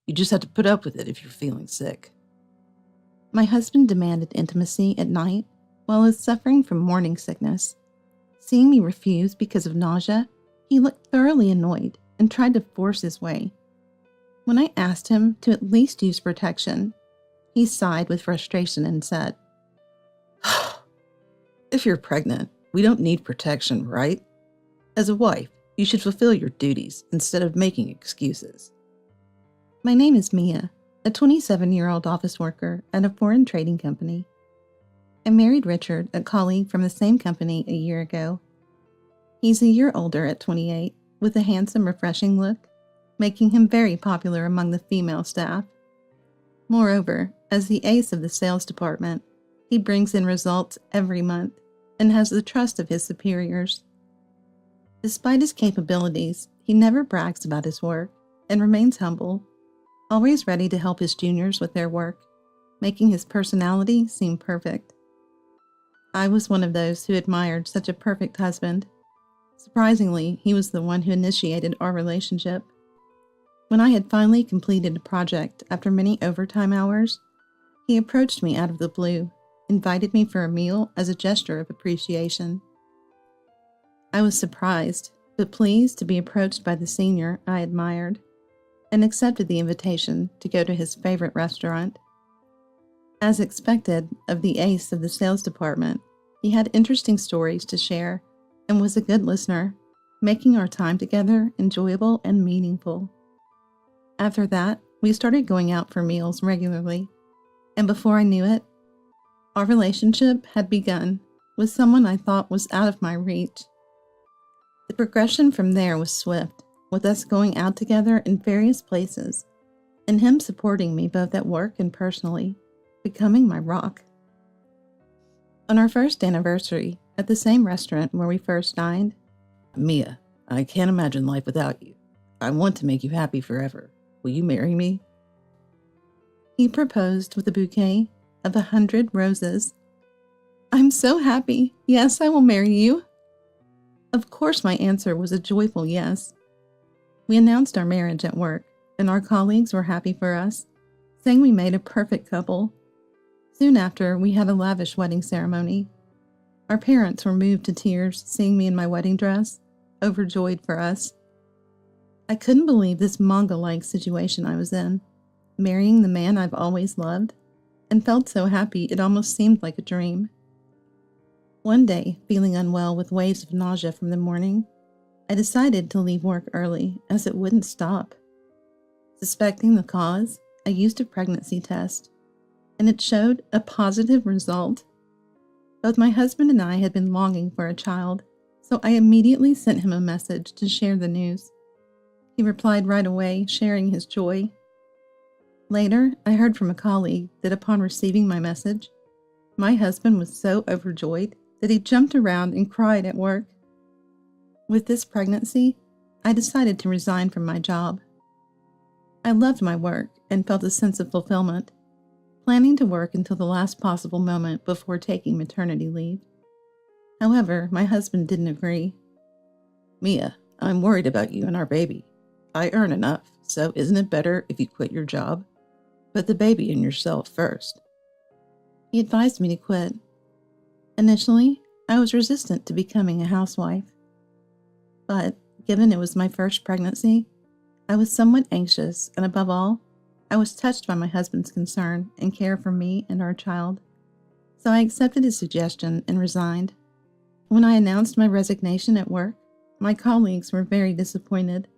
You just have to put up with it if you're feeling sick. My husband demanded intimacy at night while I was suffering from morning sickness. Seeing me refuse because of nausea, he looked thoroughly annoyed and tried to force his way. When I asked him to at least use protection, he sighed with frustration and said, If you're pregnant, we don't need protection, right? As a wife, you should fulfill your duties instead of making excuses. My name is Mia, a 27-year-old office worker at a foreign trading company. I married Richard, a colleague from the same company, a year ago. He's a year older at 28, with a handsome, refreshing look, making him very popular among the female staff. Moreover, as the ace of the sales department, he brings in results every month and has the trust of his superiors. Despite his capabilities, he never brags about his work and remains humble, always ready to help his juniors with their work, making his personality seem perfect. I was one of those who admired such a perfect husband. Surprisingly, he was the one who initiated our relationship. When I had finally completed a project after many overtime hours, he approached me out of the blue, invited me for a meal as a gesture of appreciation. I was surprised, but pleased to be approached by the senior I admired, and accepted the invitation to go to his favorite restaurant. As expected of the ace of the sales department, he had interesting stories to share and was a good listener, making our time together enjoyable and meaningful. After that, we started going out for meals regularly, and before I knew it, our relationship had begun with someone I thought was out of my reach. The progression from there was swift, with us going out together in various places, and him supporting me both at work and personally, becoming my rock. On our first anniversary, at the same restaurant where we first dined, Mia, I can't imagine life without you. I want to make you happy forever. Will you marry me? He proposed with a bouquet of 100 roses. I'm so happy. Yes, I will marry you. Of course, my answer was a joyful yes. We announced our marriage at work, and our colleagues were happy for us, saying we made a perfect couple. Soon after, we had a lavish wedding ceremony. Our parents were moved to tears seeing me in my wedding dress, overjoyed for us. I couldn't believe this manga-like situation I was in, marrying the man I've always loved, and felt so happy it almost seemed like a dream. One day, feeling unwell with waves of nausea from the morning, I decided to leave work early as it wouldn't stop. Suspecting the cause, I used a pregnancy test, and it showed a positive result. Both my husband and I had been longing for a child, so I immediately sent him a message to share the news. He replied right away, sharing his joy. Later, I heard from a colleague that upon receiving my message, my husband was so overjoyed that he jumped around and cried at work. With this pregnancy, I decided to resign from my job. I loved my work and felt a sense of fulfillment, planning to work until the last possible moment before taking maternity leave. However, my husband didn't agree. Mia, I'm worried about you and our baby. I earn enough, so isn't it better if you quit your job? Put the baby and yourself first. He advised me to quit. Initially, I was resistant to becoming a housewife. But, given it was my first pregnancy, I was somewhat anxious, and above all, I was touched by my husband's concern and care for me and our child. So I accepted his suggestion and resigned. When I announced my resignation at work, my colleagues were very disappointed.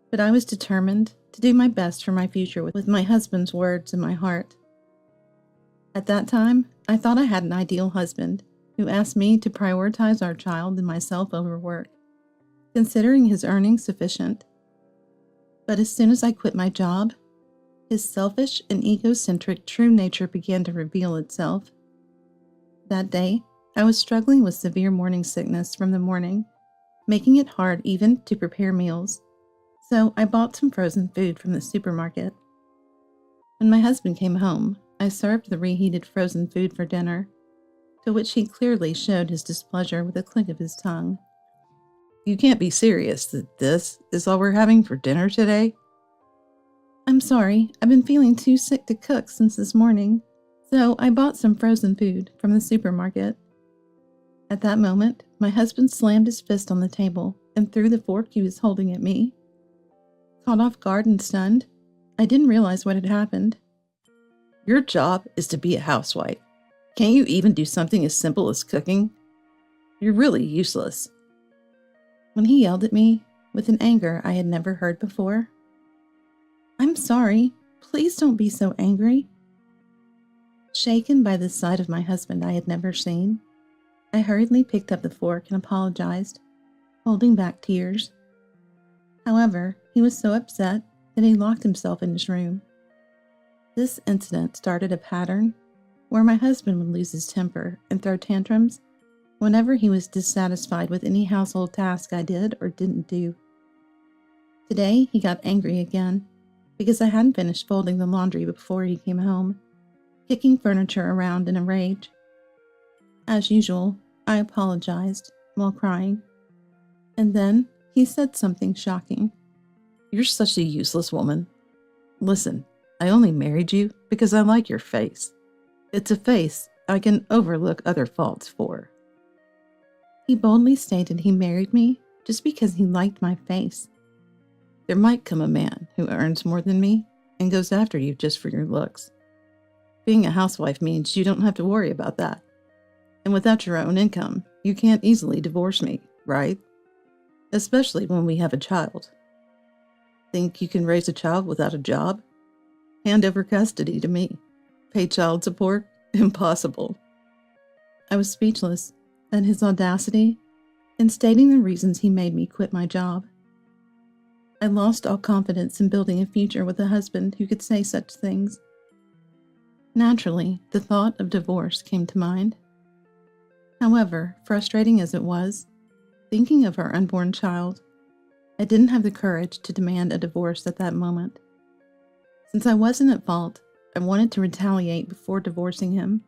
But I was determined to do my best for my future with my husband's words in my heart. At that time, I thought I had an ideal husband who asked me to prioritize our child and myself over work, considering his earnings sufficient. But as soon as I quit my job, his selfish and egocentric true nature began to reveal itself. That day, I was struggling with severe morning sickness from the morning, making it hard even to prepare meals. So I bought some frozen food from the supermarket. When my husband came home, I served the reheated frozen food for dinner, to which he clearly showed his displeasure with a click of his tongue. You can't be serious that this is all we're having for dinner today? I'm sorry, I've been feeling too sick to cook since this morning, so I bought some frozen food from the supermarket. At that moment, my husband slammed his fist on the table and threw the fork he was holding at me. Caught off guard and stunned, I didn't realize what had happened. Your job is to be a housewife. Can't you even do something as simple as cooking? You're really useless. When he yelled at me, with an anger I had never heard before. I'm sorry, please don't be so angry. Shaken by the sight of my husband I had never seen, I hurriedly picked up the fork and apologized, holding back tears. However, he was so upset that he locked himself in his room. This incident started a pattern where my husband would lose his temper and throw tantrums whenever he was dissatisfied with any household task I did or didn't do. Today, he got angry again because I hadn't finished folding the laundry before he came home, kicking furniture around in a rage. As usual, I apologized while crying, and then he said something shocking. You're such a useless woman. Listen, I only married you because I like your face. It's a face I can overlook other faults for. He boldly stated he married me just because he liked my face. There might come a man who earns more than me and goes after you just for your looks. Being a housewife means you don't have to worry about that. And without your own income, you can't easily divorce me, right? Especially when we have a child. Think you can raise a child without a job? Hand over custody to me. Pay child support? Impossible. I was speechless at his audacity in stating the reasons he made me quit my job. I lost all confidence in building a future with a husband who could say such things. Naturally, the thought of divorce came to mind. However, frustrating as it was, thinking of our unborn child, I didn't have the courage to demand a divorce at that moment. Since I wasn't at fault, I wanted to retaliate before divorcing him.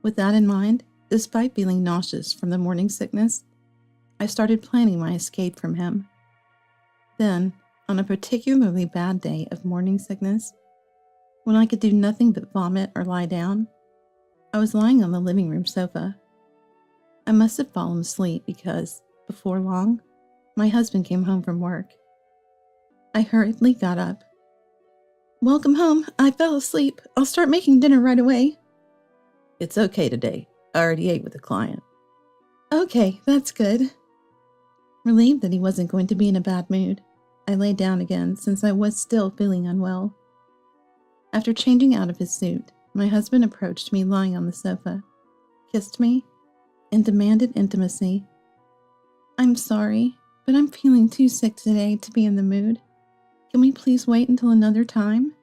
With that in mind, despite feeling nauseous from the morning sickness, I started planning my escape from him. Then, on a particularly bad day of morning sickness, when I could do nothing but vomit or lie down, I was lying on the living room sofa. I must have fallen asleep because, before long, my husband came home from work. I hurriedly got up. Welcome home. I fell asleep. I'll start making dinner right away. It's okay today. I already ate with a client. Okay, that's good. Relieved that he wasn't going to be in a bad mood, I lay down again since I was still feeling unwell. After changing out of his suit, my husband approached me lying on the sofa, kissed me, and demanded intimacy. I'm sorry, but I'm feeling too sick today to be in the mood. Can we please wait until another time?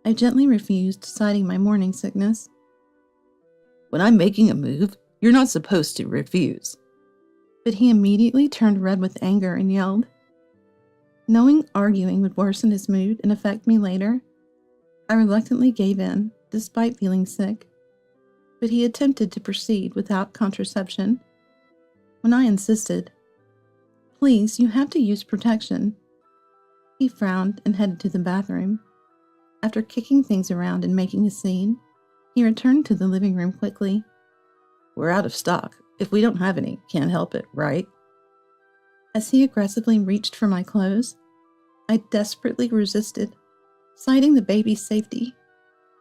I gently refused, citing my morning sickness. When I'm making a move, you're not supposed to refuse. But he immediately turned red with anger and yelled. Knowing arguing would worsen his mood and affect me later, I reluctantly gave in, despite feeling sick. But he attempted to proceed without contraception. When I insisted, please, you have to use protection, he frowned and headed to the bathroom. After kicking things around and making a scene, he returned to the living room quickly. We're out of stock. If we don't have any, can't help it, right? As he aggressively reached for my clothes, I desperately resisted, citing the baby's safety.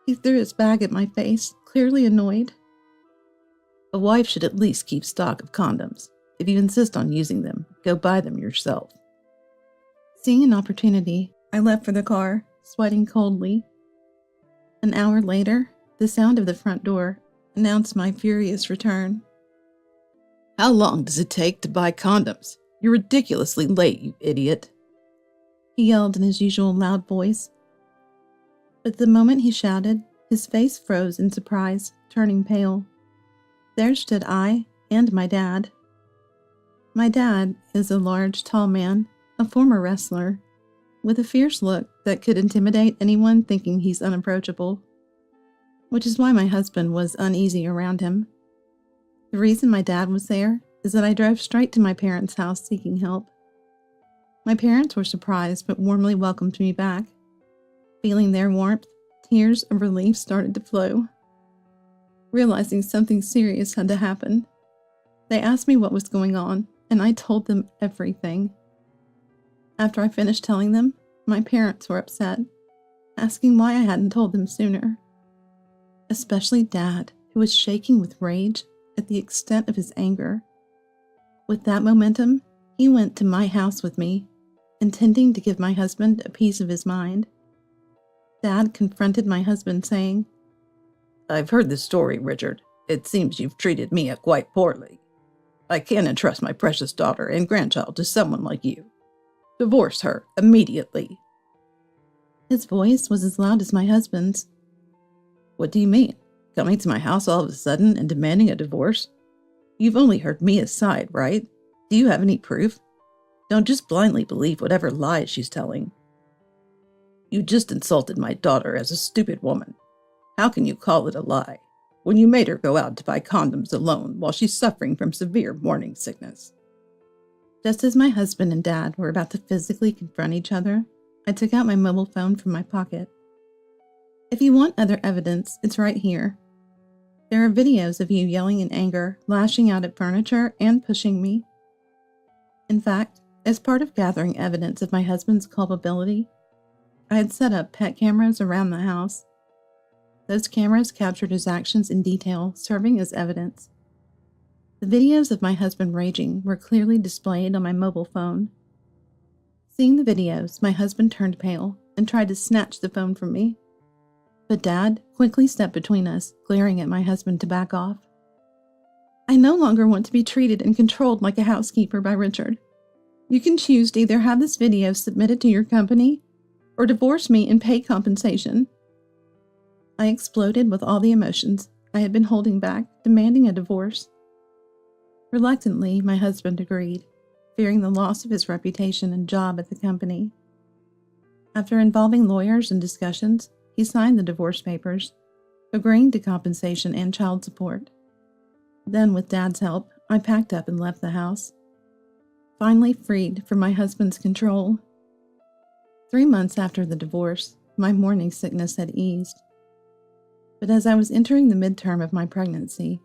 He threw his bag at my face, clearly annoyed. A wife should at least keep stock of condoms. If you insist on using them, go buy them yourself. Seeing an opportunity, I left for the car, sweating coldly. An hour later, the sound of the front door announced my furious return. How long does it take to buy condoms? You're ridiculously late, you idiot. He yelled in his usual loud voice. But the moment he shouted, his face froze in surprise, turning pale. There stood I and my dad. My dad is a large, tall man, a former wrestler, with a fierce look that could intimidate anyone thinking he's unapproachable, which is why my husband was uneasy around him. The reason my dad was there is that I drove straight to my parents' house seeking help. My parents were surprised but warmly welcomed me back. Feeling their warmth, tears of relief started to flow. Realizing something serious had to happen, they asked me what was going on, and I told them everything. After I finished telling them, my parents were upset, asking why I hadn't told them sooner. Especially Dad, who was shaking with rage at the extent of his anger. With that momentum, he went to my house with me, intending to give my husband a piece of his mind. Dad confronted my husband, saying, "I've heard the story, Richard. It seems you've treated Mia quite poorly. I can't entrust my precious daughter and grandchild to someone like you. Divorce her immediately." His voice was as loud as my husband's. "What do you mean? Coming to my house all of a sudden and demanding a divorce? You've only heard Mia's side, right? Do you have any proof? Don't just blindly believe whatever lies she's telling. You just insulted my daughter as a stupid woman. How can you call it a lie when you made her go out to buy condoms alone while she's suffering from severe morning sickness?" Just as my husband and Dad were about to physically confront each other, I took out my mobile phone from my pocket. If you want other evidence, it's right here. There are videos of you yelling in anger, lashing out at furniture, and pushing me. In fact, as part of gathering evidence of my husband's culpability, I had set up pet cameras around the house. Those cameras captured his actions in detail, serving as evidence. The videos of my husband raging were clearly displayed on my mobile phone. Seeing the videos, my husband turned pale and tried to snatch the phone from me. But Dad quickly stepped between us, glaring at my husband to back off. "I no longer want to be treated and controlled like a housekeeper by Richard. You can choose to either have this video submitted to your company or divorce me and pay compensation." I exploded with all the emotions I had been holding back, demanding a divorce. Reluctantly, my husband agreed, fearing the loss of his reputation and job at the company. After involving lawyers and discussions, he signed the divorce papers, agreeing to compensation and child support. Then, with Dad's help, I packed up and left the house, finally freed from my husband's control. 3 months after the divorce, my morning sickness had eased. But as I was entering the midterm of my pregnancy,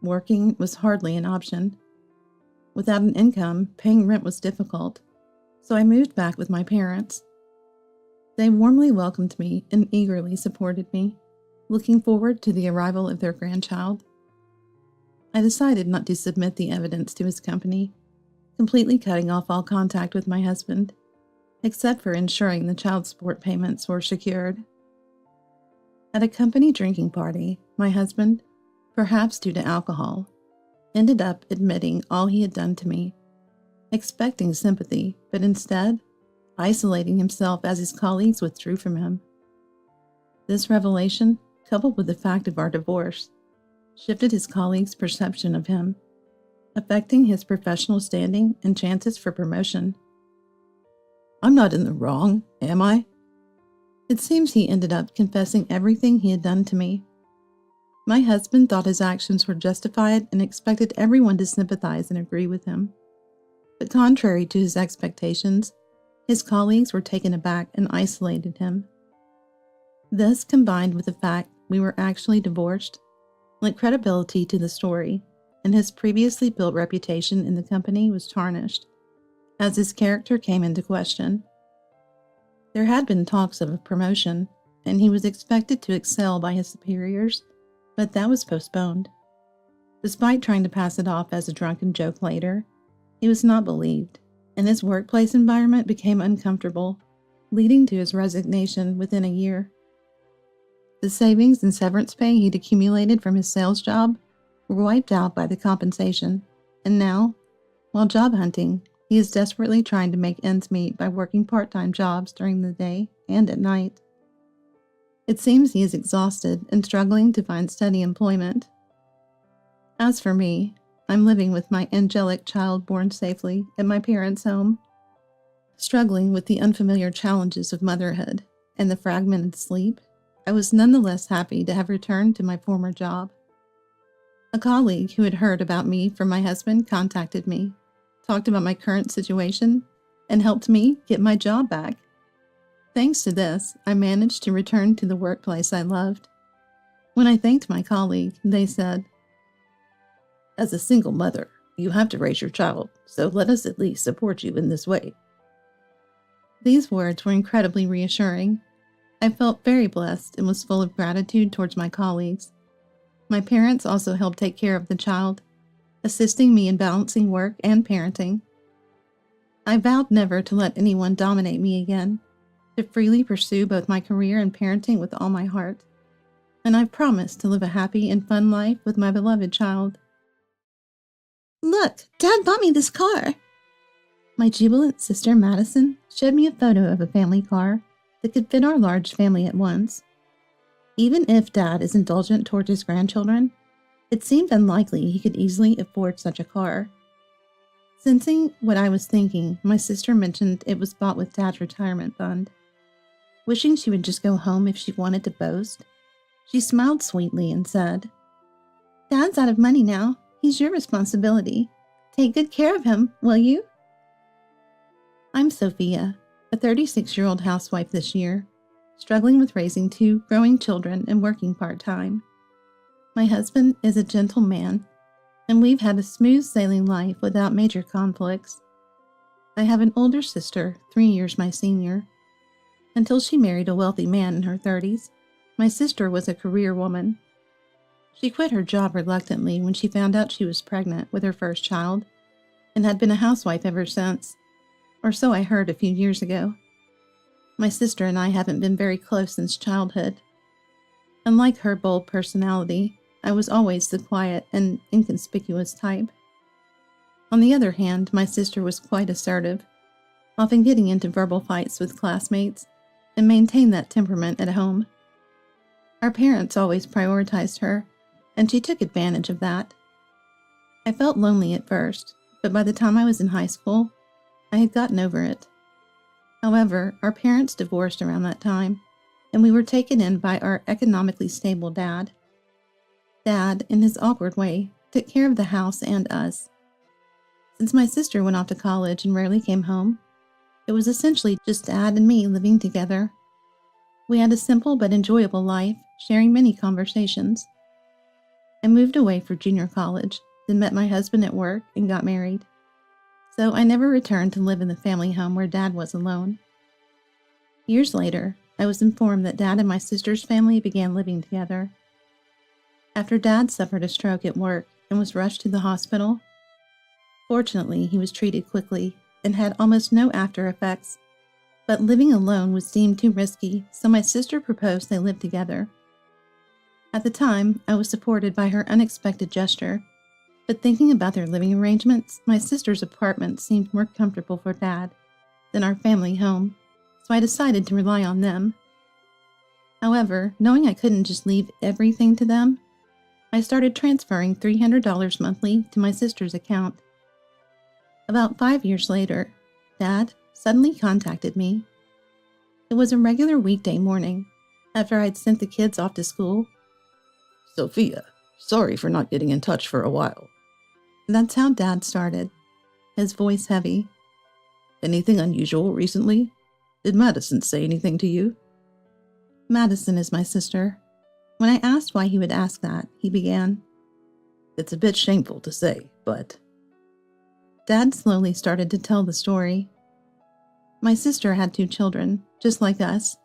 working was hardly an option. Without an income, paying rent was difficult, so I moved back with my parents. They warmly welcomed me and eagerly supported me, looking forward to the arrival of their grandchild. I decided not to submit the evidence to his company, completely cutting off all contact with my husband, except for ensuring the child support payments were secured. At a company drinking party, my husband, perhaps due to alcohol, ended up admitting all he had done to me, expecting sympathy, but instead isolating himself as his colleagues withdrew from him. This revelation, coupled with the fact of our divorce, shifted his colleagues' perception of him, affecting his professional standing and chances for promotion. "I'm not in the wrong, am I?" It seems he ended up confessing everything he had done to me. My husband thought his actions were justified and expected everyone to sympathize and agree with him. But contrary to his expectations, his colleagues were taken aback and isolated him. This, combined with the fact we were actually divorced, lent credibility to the story, and his previously built reputation in the company was tarnished, as his character came into question. There had been talks of a promotion, and he was expected to excel by his superiors, but that was postponed. Despite trying to pass it off as a drunken joke later, he was not believed, and his workplace environment became uncomfortable, leading to his resignation within a year. The savings and severance pay he'd accumulated from his sales job were wiped out by the compensation, and now, while job hunting, he is desperately trying to make ends meet by working part-time jobs during the day and at night. It seems he is exhausted and struggling to find steady employment. As for me, I'm living with my angelic child born safely at my parents' home, struggling with the unfamiliar challenges of motherhood and the fragmented sleep. I was nonetheless happy to have returned to my former job. A colleague who had heard about me from my husband contacted me, talked about my current situation, and helped me get my job back. Thanks to this, I managed to return to the workplace I loved. When I thanked my colleague, they said, "As a single mother, you have to raise your child, so let us at least support you in this way." These words were incredibly reassuring. I felt very blessed and was full of gratitude towards my colleagues. My parents also helped take care of the child, assisting me in balancing work and parenting. I vowed never to let anyone dominate me again, to freely pursue both my career and parenting with all my heart, and I've promised to live a happy and fun life with my beloved child. Look, Dad bought me this car. My jubilant sister Madison showed me a photo of a family car that could fit our large family at once. Even if Dad is indulgent towards his grandchildren, it seemed unlikely he could easily afford such a car. Sensing what I was thinking, my sister mentioned it was bought with Dad's retirement fund. Wishing she would just go home if she wanted to boast, she smiled sweetly and said, "Dad's out of money now. He's your responsibility. Take good care of him, will you?" I'm Sophia, a 36-year-old housewife this year, struggling with raising 2 growing children and working part-time. My husband is a gentle man, and we've had a smooth sailing life without major conflicts. I have an older sister, 3 years my senior. Until she married a wealthy man in her 30s, my sister was a career woman. She quit her job reluctantly when she found out she was pregnant with her first child, and had been a housewife ever since, or so I heard a few years ago. My sister and I haven't been very close since childhood. Unlike her bold personality, I was always the quiet and inconspicuous type. On the other hand, my sister was quite assertive, often getting into verbal fights with classmates, and maintained that temperament at home. Our parents always prioritized her, and she took advantage of that. I felt lonely at first, but by the time I was in high school, I had gotten over it. However, our parents divorced around that time, and we were taken in by our economically stable dad. Dad, in his awkward way, took care of the house and us. Since my sister went off to college and rarely came home, it was essentially just Dad and me living together. We had a simple but enjoyable life, sharing many conversations. I moved away for junior college, then met my husband at work and got married. So I never returned to live in the family home where Dad was alone. Years later, I was informed that Dad and my sister's family began living together. After Dad suffered a stroke at work and was rushed to the hospital, fortunately he was treated quickly and had almost no after effects, but living alone was deemed too risky, so my sister proposed they live together. At the time, I was supported by her unexpected gesture, but thinking about their living arrangements, my sister's apartment seemed more comfortable for Dad than our family home, so I decided to rely on them. However, knowing I couldn't just leave everything to them, I started transferring $300 monthly to my sister's account. About 5 years later, Dad suddenly contacted me. It was a regular weekday morning, after I'd sent the kids off to school. "Sophia, sorry for not getting in touch for a while." That's how Dad started, his voice heavy. "Anything unusual recently? Did Madison say anything to you?" Madison is my sister. When I asked why he would ask that, he began, "It's a bit shameful to say, but..." Dad slowly started to tell the story. My sister had 2 children, just like us.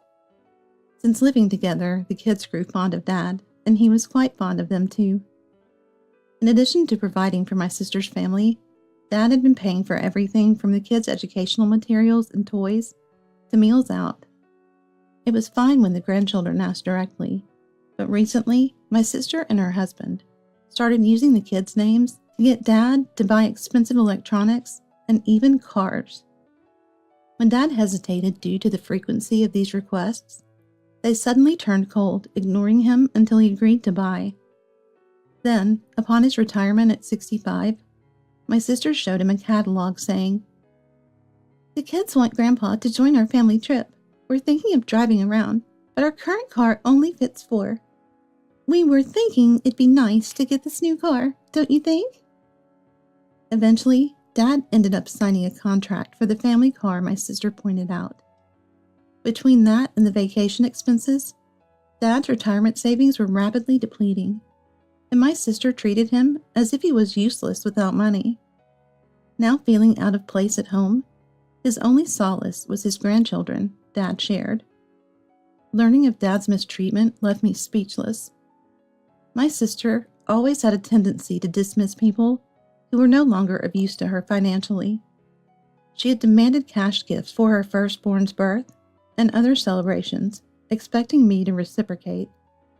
Since living together, the kids grew fond of Dad, and he was quite fond of them too. In addition to providing for my sister's family, Dad had been paying for everything from the kids' educational materials and toys to meals out. It was fine when the grandchildren asked directly, but recently, my sister and her husband started using the kids' names to get Dad to buy expensive electronics and even cars. When Dad hesitated due to the frequency of these requests, they suddenly turned cold, ignoring him until he agreed to buy. Then, upon his retirement at 65, my sister showed him a catalog saying, "The kids want Grandpa to join our family trip. We're thinking of driving around, but our current car only fits 4. We were thinking it'd be nice to get this new car, don't you think?" Eventually, Dad ended up signing a contract for the family car my sister pointed out. Between that and the vacation expenses, Dad's retirement savings were rapidly depleting, and my sister treated him as if he was useless without money. Now feeling out of place at home, his only solace was his grandchildren Dad shared. Learning of Dad's mistreatment left me speechless. My sister always had a tendency to dismiss people who were no longer of use to her financially. She had demanded cash gifts for her firstborn's birth and other celebrations, expecting me to reciprocate,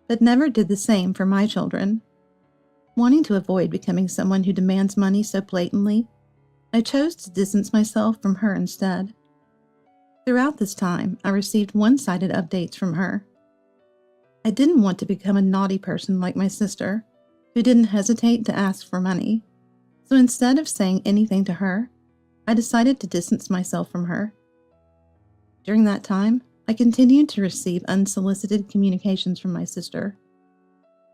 but never did the same for my children. Wanting to avoid becoming someone who demands money so blatantly, I chose to distance myself from her instead. Throughout this time, I received one-sided updates from her. I didn't want to become a naughty person like my sister, who didn't hesitate to ask for money. So instead of saying anything to her, I decided to distance myself from her. During that time, I continued to receive unsolicited communications from my sister,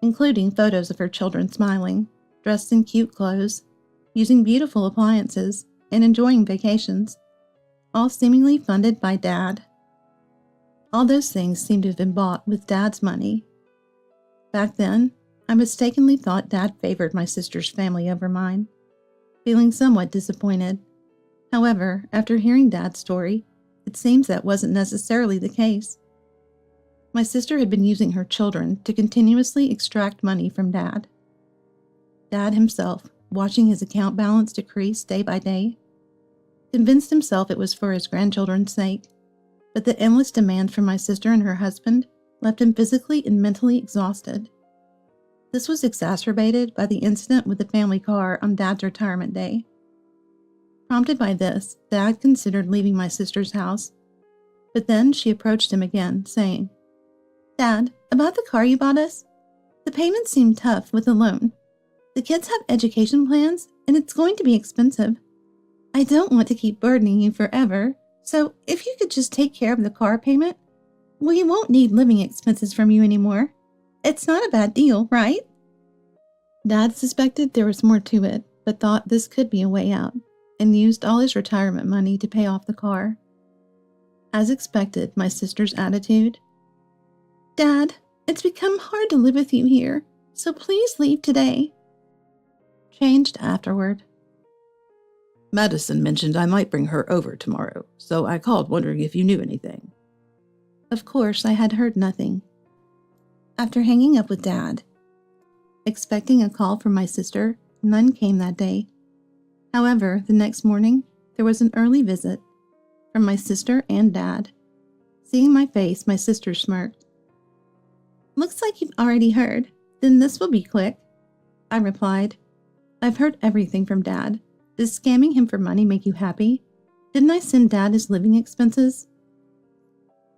including photos of her children smiling, dressed in cute clothes, using beautiful appliances, and enjoying vacations, all seemingly funded by Dad. All those things seemed to have been bought with Dad's money. Back then, I mistakenly thought Dad favored my sister's family over mine, feeling somewhat disappointed. However, after hearing Dad's story, it seems that wasn't necessarily the case. My sister had been using her children to continuously extract money from Dad. Dad himself, watching his account balance decrease day by day, convinced himself it was for his grandchildren's sake, but the endless demand from my sister and her husband left him physically and mentally exhausted. This was exacerbated by the incident with the family car on Dad's retirement day. Prompted by this, Dad considered leaving my sister's house, but then she approached him again, saying, "Dad, about the car you bought us? The payments seem tough with the loan. The kids have education plans, and it's going to be expensive. I don't want to keep burdening you forever, so if you could just take care of the car payment, we won't need living expenses from you anymore. It's not a bad deal, right?" Dad suspected there was more to it, but thought this could be a way out, and used all his retirement money to pay off the car. As expected, my sister's attitude, "Dad, it's become hard to live with you here, so please leave today," changed afterward. Madison mentioned I might bring her over tomorrow, so I called wondering if you knew anything. Of course, I had heard nothing. After hanging up with Dad, expecting a call from my sister, none came that day. However, the next morning, there was an early visit from my sister and Dad. Seeing my face, my sister smirked. "Looks like you've already heard. Then this will be quick," I replied. "I've heard everything from Dad. Does scamming him for money make you happy? Didn't I send Dad his living expenses?"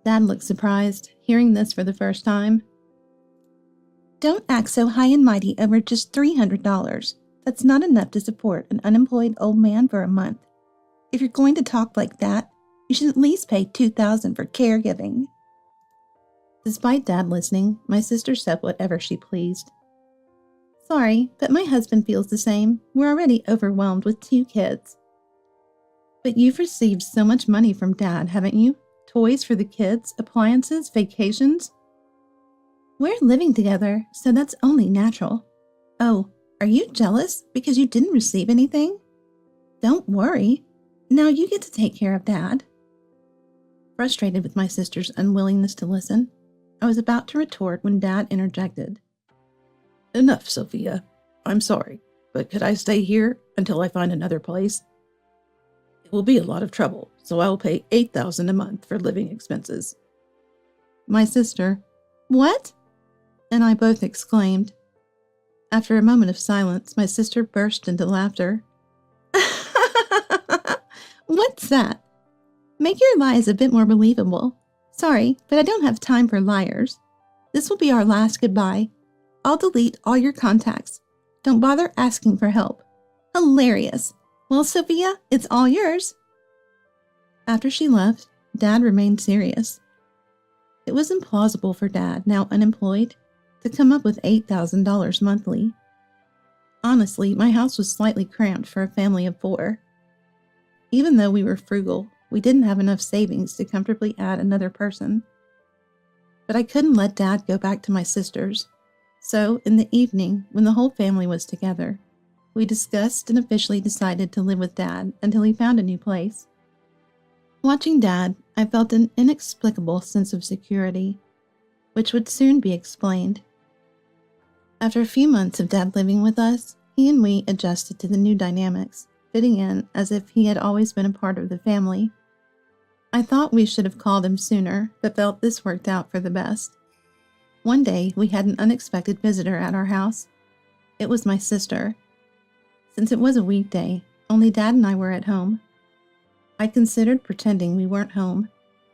Dad looked surprised, hearing this for the first time. "Don't act so high and mighty over just $300. That's not enough to support an unemployed old man for a month. If you're going to talk like that, you should at least pay $2,000 for caregiving." Despite Dad listening, my sister said whatever she pleased. "Sorry, but my husband feels the same. We're already overwhelmed with 2 kids." "But you've received so much money from Dad, haven't you? Toys for the kids, appliances, vacations?" "We're living together, so that's only natural." "Oh, are you jealous because you didn't receive anything?" "Don't worry. Now you get to take care of Dad." Frustrated with my sister's unwillingness to listen, I was about to retort when Dad interjected. Enough, Sophia. I'm sorry, but could I stay here until I find another place? It will be a lot of trouble, so I will pay $8,000 a month for living expenses. My sister, "What?" and I both exclaimed. After a moment of silence, my sister burst into laughter. "What's that? Make your lies a bit more believable. Sorry, but I don't have time for liars. This will be our last goodbye. I'll delete all your contacts. Don't bother asking for help." Hilarious. "Well, Sophia, it's all yours." After she left, Dad remained serious. It was implausible for Dad, now unemployed, to come up with $8,000 monthly. Honestly, my house was slightly cramped for a family of 4, Even though we were frugal, we didn't have enough savings to comfortably add another person. But I couldn't let Dad go back to my sisters. So, in the evening, when the whole family was together, we discussed and officially decided to live with Dad until he found a new place. Watching Dad, I felt an inexplicable sense of security, which would soon be explained. After a few months of Dad living with us, he and we adjusted to the new dynamics, fitting in as if he had always been a part of the family. I thought we should have called him sooner, but felt this worked out for the best. One day, we had an unexpected visitor at our house. It was my sister. Since it was a weekday, only Dad and I were at home. I considered pretending we weren't home,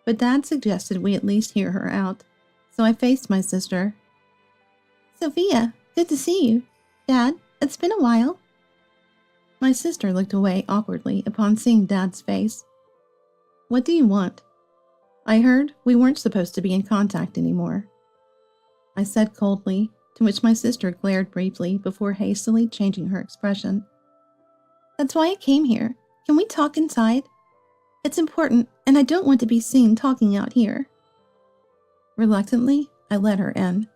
but Dad suggested we at least hear her out, so I faced my sister. "Sophia, good to see you. Dad, it's been a while." My sister looked away awkwardly upon seeing Dad's face. "What do you want?" "I heard we weren't supposed to be in contact anymore," I said coldly, to which my sister glared briefly before hastily changing her expression. "That's why I came here. Can we talk inside? It's important, and I don't want to be seen talking out here." Reluctantly, I let her in.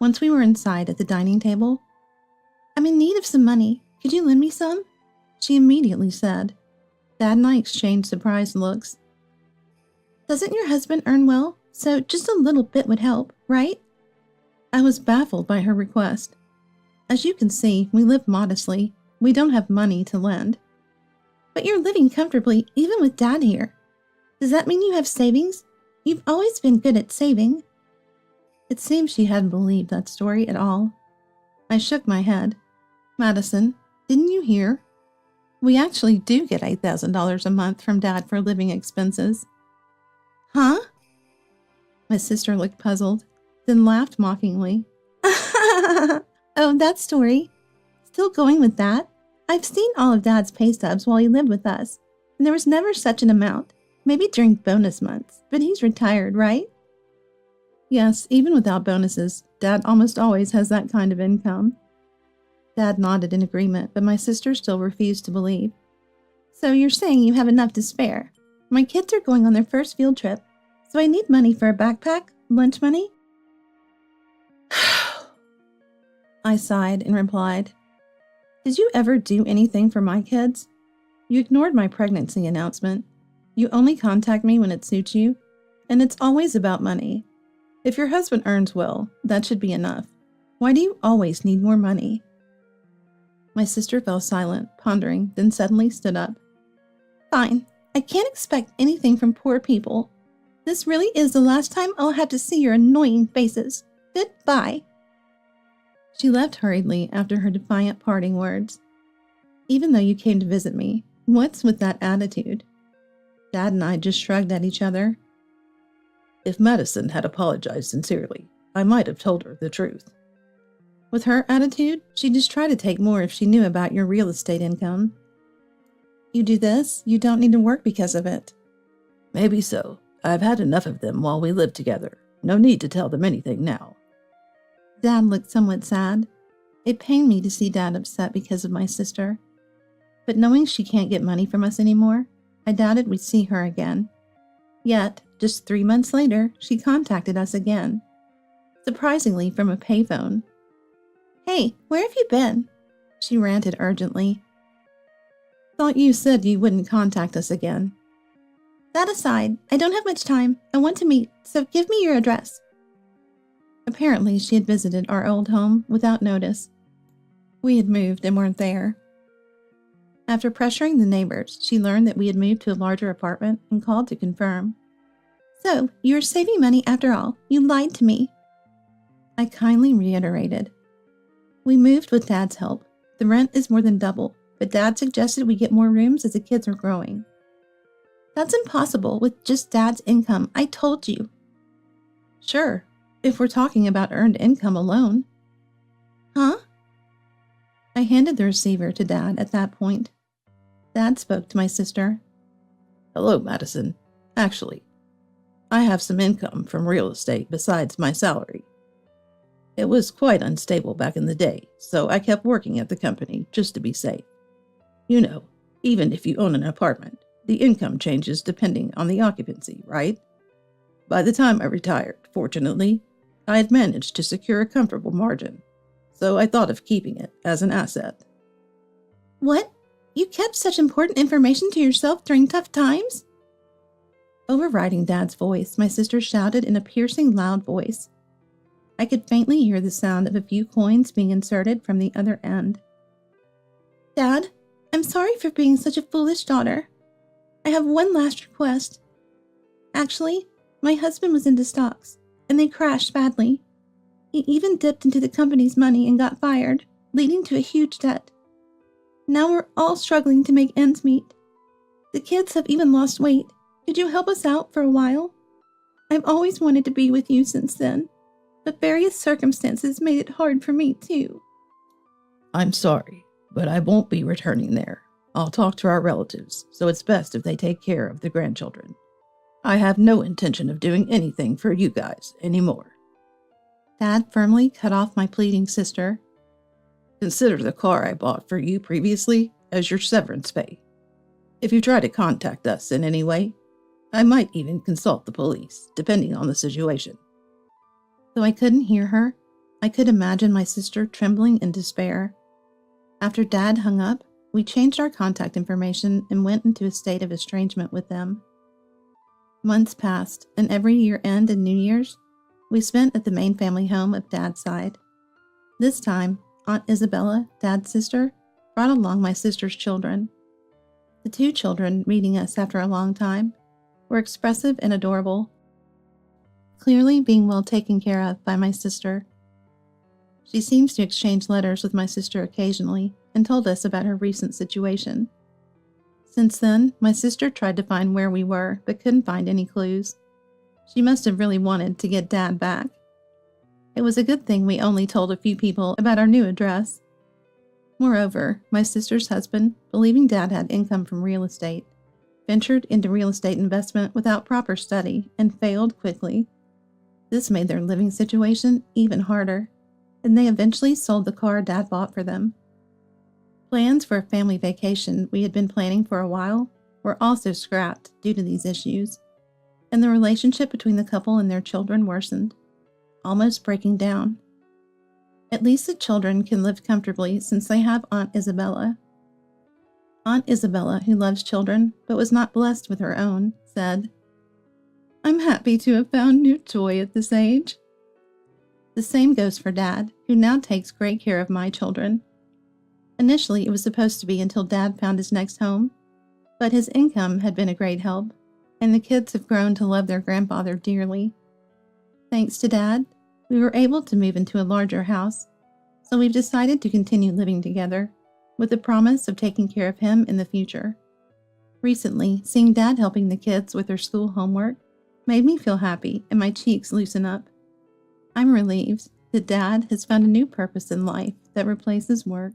Once we were inside at the dining table, "I'm in need of some money. Could you lend me some?" she immediately said. Dad and I exchanged surprised looks. "Doesn't your husband earn well? So just a little bit would help, right?" I was baffled by her request. As you can see, we live modestly. We don't have money to lend. "But you're living comfortably even with Dad here. Does that mean you have savings? You've always been good at saving." It seems she hadn't believed that story at all. I shook my head. "Madison, didn't you hear? We actually do get $8,000 a month from Dad for living expenses." "Huh?" My sister looked puzzled, then laughed mockingly. "Oh, that story. Still going with that? I've seen all of Dad's pay stubs while he lived with us, and there was never such an amount. Maybe during bonus months, but he's retired, right?" "Yes, even without bonuses, Dad almost always has that kind of income." Dad nodded in agreement, but my sister still refused to believe. "So you're saying you have enough to spare? My kids are going on their first field trip, so I need money for a backpack, lunch money." I sighed and replied, "Did you ever do anything for my kids? You ignored my pregnancy announcement. You only contact me when it suits you, and it's always about money. If your husband earns well, that should be enough. Why do you always need more money?" My sister fell silent, pondering, then suddenly stood up. "Fine. I can't expect anything from poor people. This really is the last time I'll have to see your annoying faces. Goodbye." She left hurriedly after her defiant parting words. "Even though you came to visit me, what's with that attitude?" Dad and I just shrugged at each other. If Madison had apologized sincerely, I might have told her the truth. With her attitude, she'd just try to take more if she knew about your real estate income. You do this, you don't need to work because of it. Maybe so. I've had enough of them while we lived together. No need to tell them anything now. Dad looked somewhat sad. It pained me to see Dad upset because of my sister. But knowing she can't get money from us anymore, I doubted we'd see her again. Yet, just 3 months later, she contacted us again. Surprisingly, from a payphone. "Hey, where have you been?" she ranted urgently. "Thought you said you wouldn't contact us again." "That aside, I don't have much time. I want to meet, so give me your address." Apparently, she had visited our old home without notice. We had moved and weren't there. After pressuring the neighbors, she learned that we had moved to a larger apartment and called to confirm. "So, you're saving money after all. You lied to me." I kindly reiterated. "We moved with Dad's help. The rent is more than double, but Dad suggested we get more rooms as the kids are growing." "That's impossible with just Dad's income. I told you." "Sure, if we're talking about earned income alone." "Huh?" I handed the receiver to Dad at that point. Dad spoke to my sister. "Hello, Madison. Actually, I have some income from real estate besides my salary. It was quite unstable back in the day, so I kept working at the company just to be safe. You know, even if you own an apartment, The income changes depending on the occupancy, right? By the time I retired, fortunately, I had managed to secure a comfortable margin, so I thought of keeping it as an asset. What? You kept such important information to yourself during tough times? Overriding Dad's voice, my sister shouted in a piercing, loud voice. I could faintly hear the sound of a few coins being inserted from the other end. Dad, I'm sorry for being such a foolish daughter. I have one last request. Actually, my husband was into stocks, and they crashed badly. He even dipped into the company's money and got fired, leading to a huge debt. Now we're all struggling to make ends meet. The kids have even lost weight. Could you help us out for a while? I've always wanted to be with you since then, but various circumstances made it hard for me too. I'm sorry, but I won't be returning there. I'll talk to our relatives, so it's best if they take care of the grandchildren. I have no intention of doing anything for you guys anymore. Dad firmly cut off my pleading sister. Consider the car I bought for you previously as your severance pay. If you try to contact us in any way, I might even consult the police, depending on the situation. Though I couldn't hear her, I could imagine my sister trembling in despair. After Dad hung up, we changed our contact information and went into a state of estrangement with them. Months passed, and every year-end and New Year's, we spent at the main family home of Dad's side. This time, Aunt Isabella, Dad's sister, brought along my sister's children. The two children, meeting us after a long time, were expressive and adorable, clearly being well taken care of by my sister. She seems to exchange letters with my sister occasionally and told us about her recent situation. Since then, my sister tried to find where we were but couldn't find any clues. She must have really wanted to get Dad back. It was a good thing we only told a few people about our new address. Moreover, my sister's husband, believing Dad had income from real estate, ventured into real estate investment without proper study and failed quickly. This made their living situation even harder, and they eventually sold the car Dad bought for them. Plans for a family vacation we had been planning for a while were also scrapped due to these issues, and the relationship between the couple and their children worsened, almost breaking down. At least the children can live comfortably since they have Aunt Isabella. Aunt Isabella, who loves children but was not blessed with her own, said, "I'm happy to have found new joy at this age." The same goes for Dad, who now takes great care of my children. Initially, it was supposed to be until Dad found his next home, but his income had been a great help, and the kids have grown to love their grandfather dearly. Thanks to Dad, we were able to move into a larger house, so we've decided to continue living together, with the promise of taking care of him in the future. Recently, seeing Dad helping the kids with their school homework made me feel happy and my cheeks loosen up. I'm relieved that Dad has found a new purpose in life that replaces work.